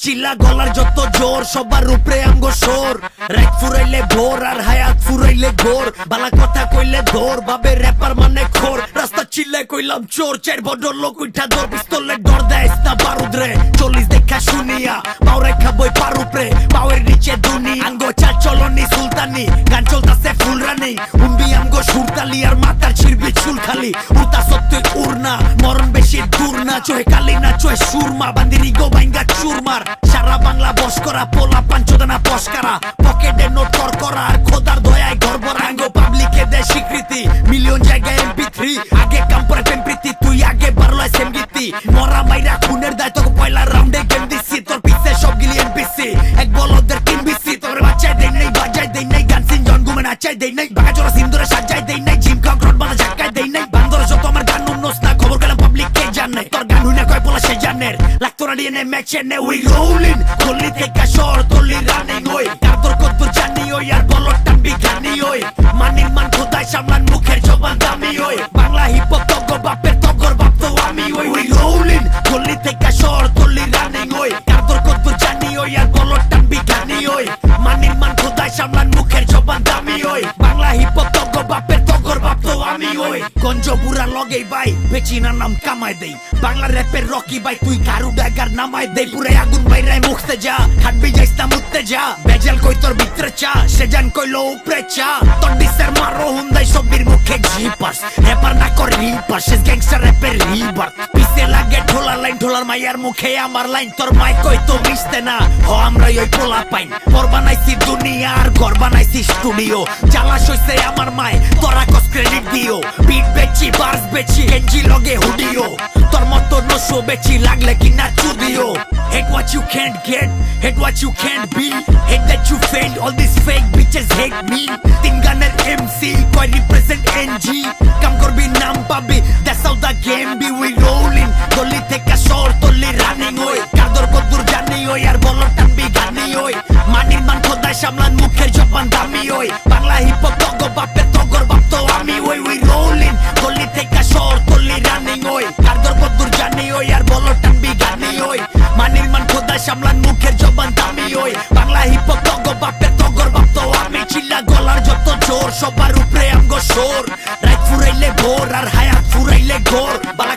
চিল্লা গলার যত জোর সবার উপরে আমগো সোর রাত ফুরাইলে ভোর আর হায়াত ফুরাইলে গোর বালা কথা কইলে ধর বাবে র্যাপার মানে খোর রাস্তা চিল্লায় কইলাম চোর চার বড় লোক উঠা ধর পিস্তলের ডর দেয় না বারুদ রে 40 দেখা শুনিয়া পাও রেখা বই পার উপরে পাওয়ের নিচে দুনি আঙ্গো চাল চলনি সুলতানি গান চলতাছে ফুল রানিং উম্বি আমগো সুরতালি আর মাথার ছিড়বি চুল খালি উতা সত্যি উড়না মরণ বেশি দূর না চোহে কালি না চোহে সুরমা বান্দিরি গো বাইঙ্গা চুরমার সারা বাংলা বস করা পোলা পাঞ্চদানা পস্কারা পকেটে নোট কর করা আর খোদার দয়ায় গর্বর আঙ্গো পাবলিকে দেয় স্বীকৃতি মিলিয়ন জায়গায় MP3 আগে কাম্পরে টেম্প্রিতি তুই আগে বারলো সেমগিতি মরা মাইরা খুনের দায় তোকে পয়লা রাউন্ডে গেম দিছি তোর পিছে সবগুলি NPC এক বলদের 3 BC তোর বাচ্চায় দেই নাই বাজায় দেই নাই গান সিন জন গুমে নাচায় দেই নাই বাগাজোরা সিন্দুরে সাজায় দেই নাই জিম কংক্রট বানা ঝাকায় দেই নাই বান্দর যত আমার গান উন্নস না খবর গেলাম পাবলিক কে জানে তোর গান হুইনা কয় পোলা সে জানের লাগতোরা দিয়ে নে ম্যাচে নে উই রোলিং গলি থেকে শহর তলি রানিং ওই কার তোর কত জানি ওই আর বলট টাম্বি গানি ওই মানির মান খোদায় সামলান মুখের জবান দামি ওই বাংলা হিপ হপ তগর বাপের তগর বাপ তো আমি ওই উই রোলিং গলি থেকে শহর তলি রানিং ওই কার তোর কত জানি ওই আর বলট টাম্বি গানি ওই মানির মান খোদায় সামলান মুখের জবান দামি ওই বাংলা হিপ হপ তগর বাপের তগর বাপ তো আমি ওই গঞ্জ বুড়া লগেই ভাই বেচিনা নাম কামাই দেই বাংলা র্যাপের রকি ভাই তুই কারু ডাগার নামাই দেই পুরে আগুন বাইরে মুখতে যা হাঁটবি যাইস না মুততে যা বেজাল কই তোর ভিতরে চা সে জান কইলো উপরে চা তোর ডিসের মারো হুন্দাই সবির মুখে জিপাস র্যাপার না করে রিপাস সে গ্যাংস্টার র্যাপের রিবার পিছে লাগে ঢোলা লাইন ঢোলার মাইয়ার মুখে আমার লাইন তোর মাই কই তো মিশতে না হ আমরা ওই পোলা পাইন পর বানাইছি দুনিয়া আর ঘর বানাইছি স্টুডিও জ্বালা সইছে আমার মায় তোরা কস ক্রেডিট দিও বিট বেচি বার্স বেচি গেঞ্জি লগে হুডিও তোর মতো নশো বেচি লাগলে কি না চুদিও hate what you can't get hate what you can't be hate that you failed all these fake bitches hate me তিন গানের MC কই represent NG কাম করবি নাম পাবি that's how the game be we rolling গলি থেকে শহর তলি রানিং ওই কাদর কদুর জানি ওই আর বলট টানবি গানি ওই মানির মান খোদায় সামলান মুখের জবান দামি ওই বাংলা হিপ হপ তগর বাপের তগর বাপ তো আমি ওই উই রোলিং গলি থেকে শহর তলি রানিং ওই কাদর কদুর জানি ওই আর বলট টানবি গানি ওই মানির মান খোদায় সামলান মুখের জবান দামি ওই বাংলা হিপ হপ তগর বাপের তগর বাপ তো আমি চিল্লা গলার যত জোর সবার উপরে আমগো সোর রাত ফুরাইলে ভোর আর হায়াত ফুরাইলে গোর বালা